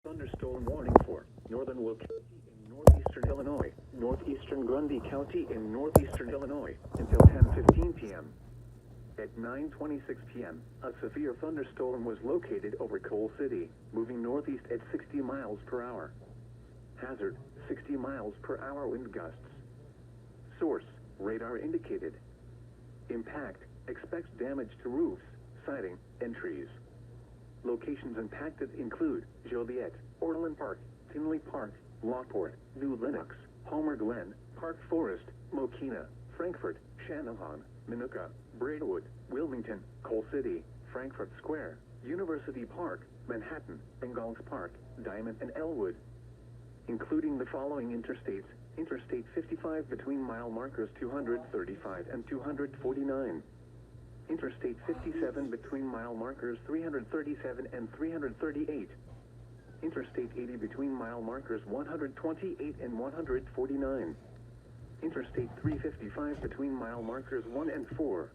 Thunderstorm warning for northern Will County in northeastern Illinois, northeastern Grundy County in northeastern Illinois until 10:15 p.m. At 9:26 p.m., a severe thunderstorm was located over Coal City, moving northeast at 60 miles per hour. Hazard, 60 miles per hour wind gusts. Source, radar indicated. Impact, expects damage to roofs, siding, and trees. Locations impacted include Joliet, Orland Park, Tinley Park, Lockport, New Lenox, Homer Glen, Park Forest, Mokina, Frankfort, Channahon, Minooka, Braidwood, Wilmington, Coal City, Frankfort Square, University Park, Manhattan, Ingalls Park, Diamond and Elwood. Including the following interstates: Interstate 55 between mile markers 235 and 249. Interstate 57 between mile markers 337 and 338. Interstate 80 between mile markers 128 and 149. Interstate 355 between mile markers 1 and 4.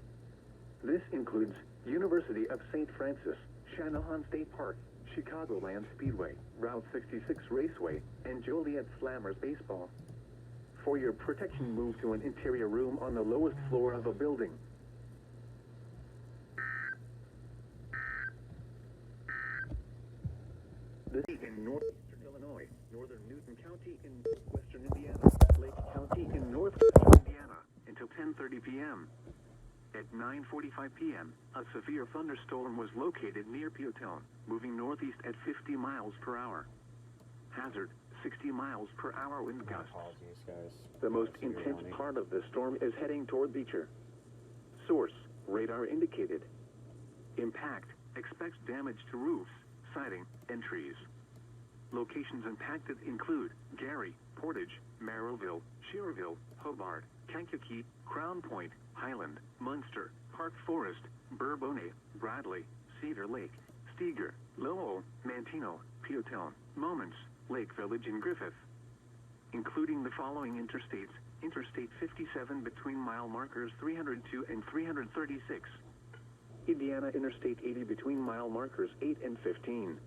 This includes University of St. Francis, Channahon State Park, Chicagoland Speedway, Route 66 Raceway, and Joliet Slammers Baseball. For your protection, move to an interior room on the lowest floor of a building. This is in northeastern Illinois, northern Newton County in western Indiana, Lake County in northwestern Indiana, until 10:30 p.m. At 9:45 p.m., a severe thunderstorm was located near Pewtown, moving northeast at 50 miles per hour. Hazard, 60 miles per hour wind gusts. Apologies, guys. The most intense part of the storm is heading toward Beecher. Source, radar indicated. Impact, expects damage to roofs, siding, and trees. Locations impacted include Gary, Portage, Merrillville, Schererville, Hobart, Kankakee, Crown Point, Highland, Munster, Park Forest, Bourbonnais, Bradley, Cedar Lake, Steger, Lowell, Manteno, Pewtown, Moments, Lake Village, and Griffith. Including the following interstates: Interstate 57 between mile markers 302 and 336. Indiana Interstate 80 between mile markers 8 and 15.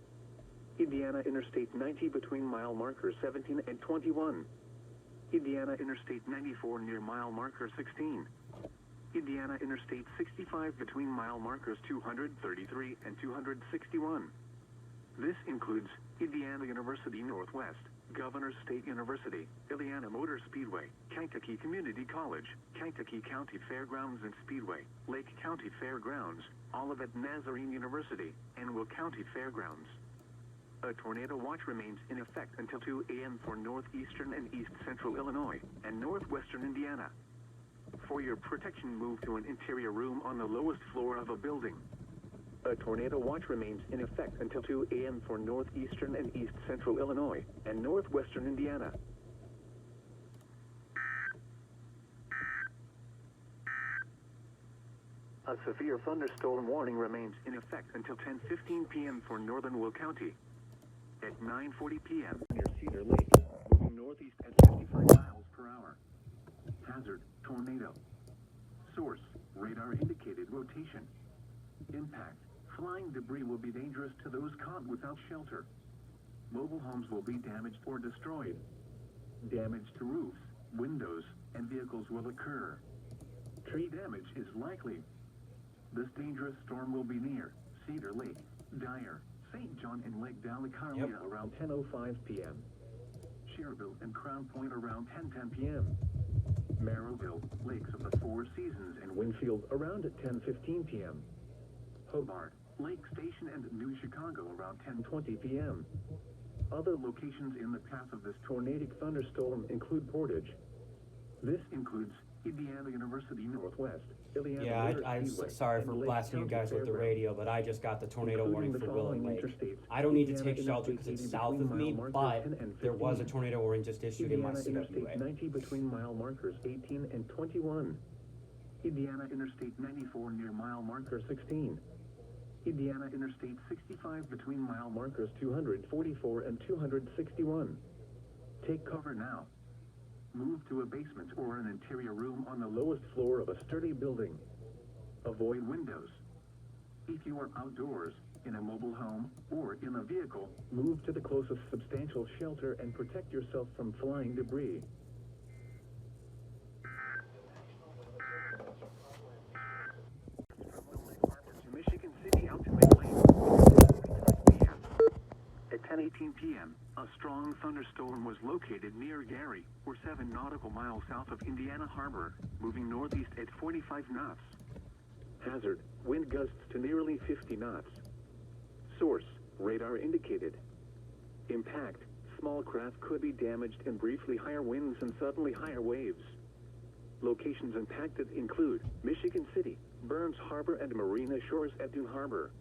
Indiana Interstate 90 between mile markers 17 and 21. Indiana Interstate 94 near mile marker 16. Indiana Interstate 65 between mile markers 233 and 261. This includes Indiana University Northwest, Governors State University, Indiana Motor Speedway, Kankakee Community College, Kankakee County Fairgrounds and Speedway, Lake County Fairgrounds, Olivet Nazarene University, and Will County Fairgrounds. A tornado watch remains in effect until 2 a.m. for northeastern and east central Illinois and northwestern Indiana. For your protection, move to an interior room on the lowest floor of a building. A tornado watch remains in effect until 2 a.m. for northeastern and east central Illinois and northwestern Indiana. A severe thunderstorm warning remains in effect until 10:15 p.m. for northern Will County. At 9:40 p.m. near Cedar Lake, moving northeast at 55 miles per hour. Hazard, tornado. Source, radar indicated rotation. Impact, flying debris will be dangerous to those caught without shelter. Mobile homes will be damaged or destroyed. Damage to roofs, windows, and vehicles will occur. Tree damage is likely. This dangerous storm will be near Cedar Lake, Dyer, St. John, and Lake Dalecarlia around 10:05 p.m. Schererville and Crown Point around 10:10 p.m. Merrillville, Lakes of the Four Seasons, and Winfield around 10:15 p.m. Hobart, Lake Station, and New Chicago around 10:20 p.m. Other locations in the path of this tornadic thunderstorm include Portage. This includes Indiana University Northwest, Indiana. Yeah, I'm sorry for blasting you guys with the radio, but I just got the tornado warning for Willow Lake. I don't need to take shelter because it's south of me, but there was a tornado warning just issued in my CWA. 90 between mile markers 18 and 21. Indiana Interstate 94 near mile marker 16. Indiana Interstate 65 between mile markers 244 and 261. Take cover now. Move to a basement or an interior room on the lowest floor of a sturdy building. Avoid windows. If you are outdoors, in a mobile home, or in a vehicle, move to the closest substantial shelter and protect yourself from flying debris. Michigan City out to Mayfield. At 10:18 p.m., a strong thunderstorm was located near Gary, or 7 nautical miles south of Indiana Harbor, moving northeast at 45 knots. Hazard, wind gusts to nearly 50 knots. Source, radar indicated. Impact, small craft could be damaged in briefly higher winds and suddenly higher waves. Locations impacted include Michigan City, Burns Harbor and Marina Shores at Dune Harbor.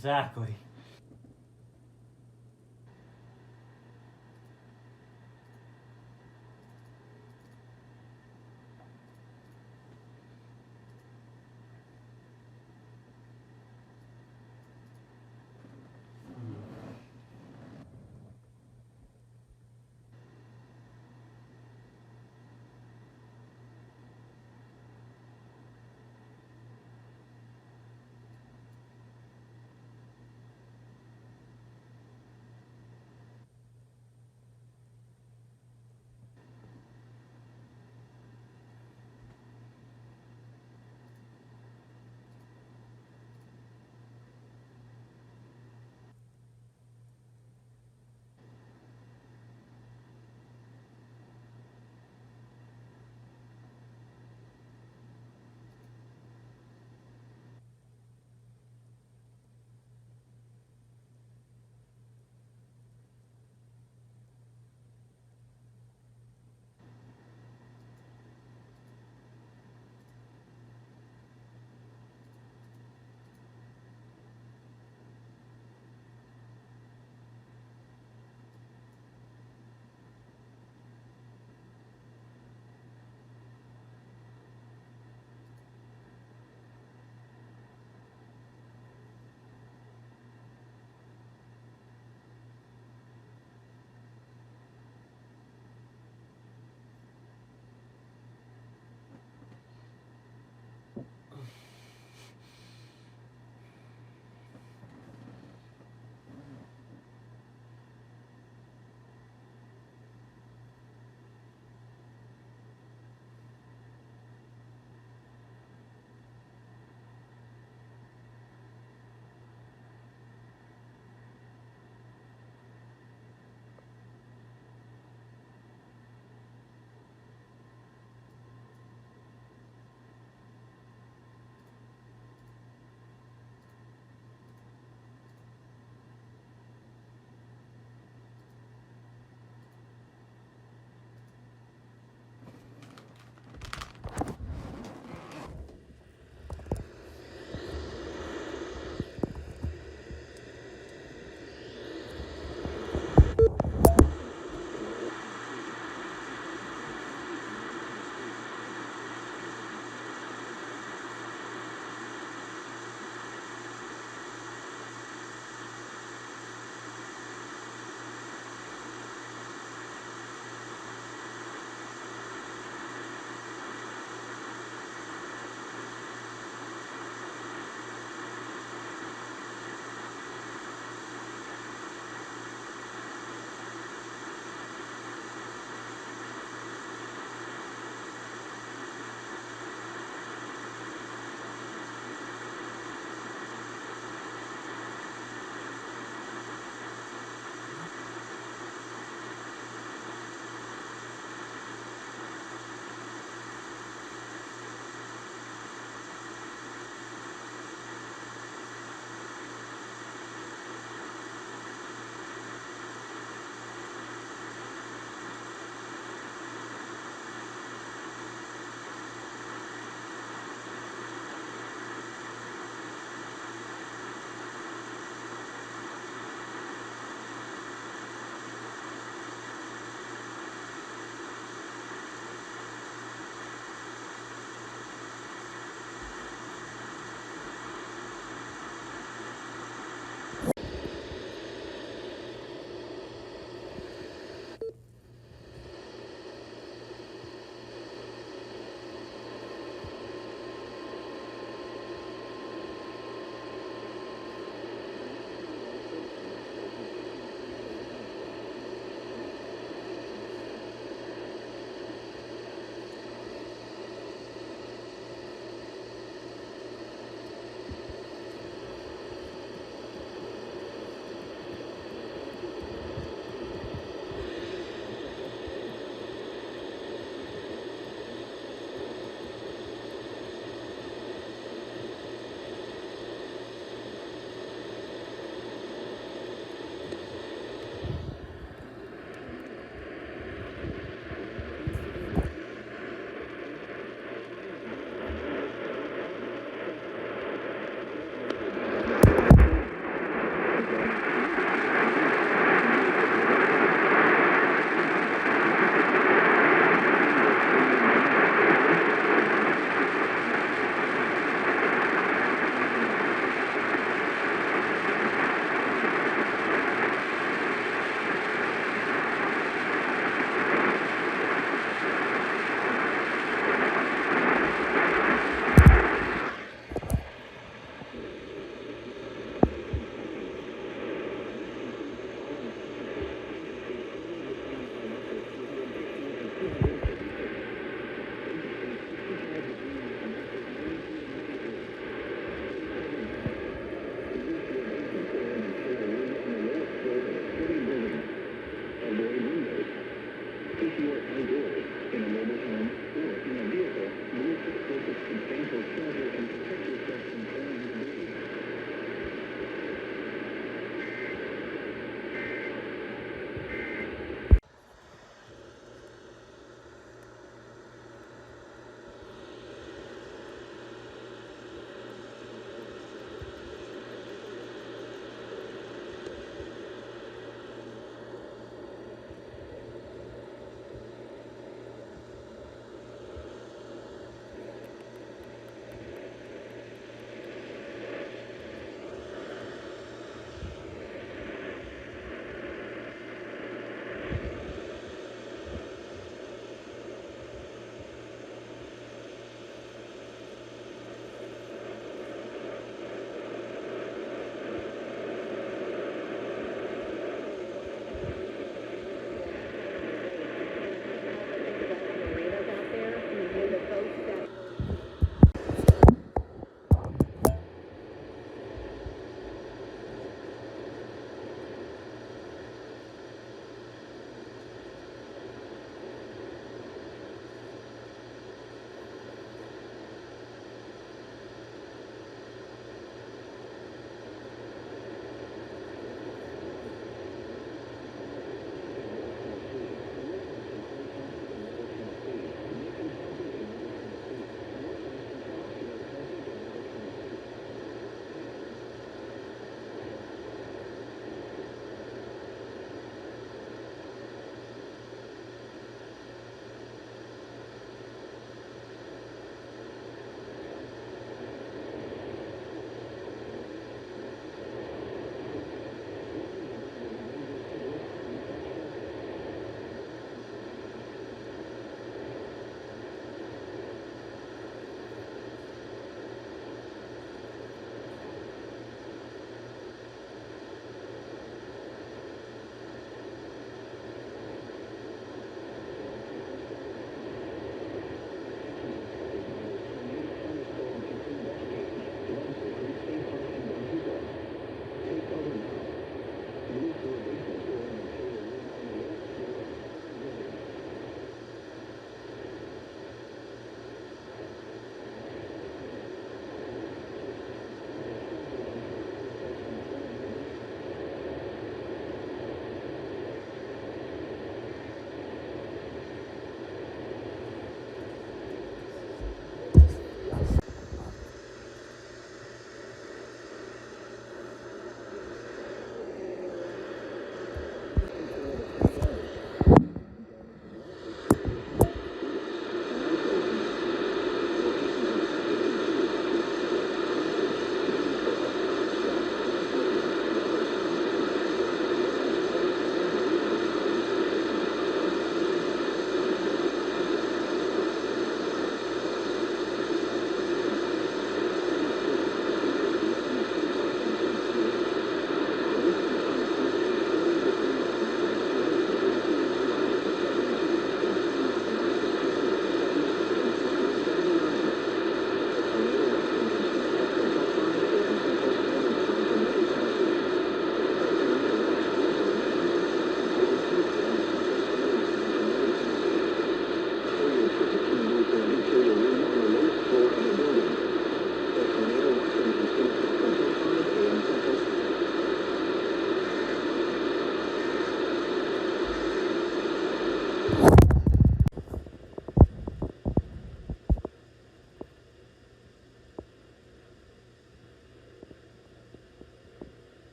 Exactly.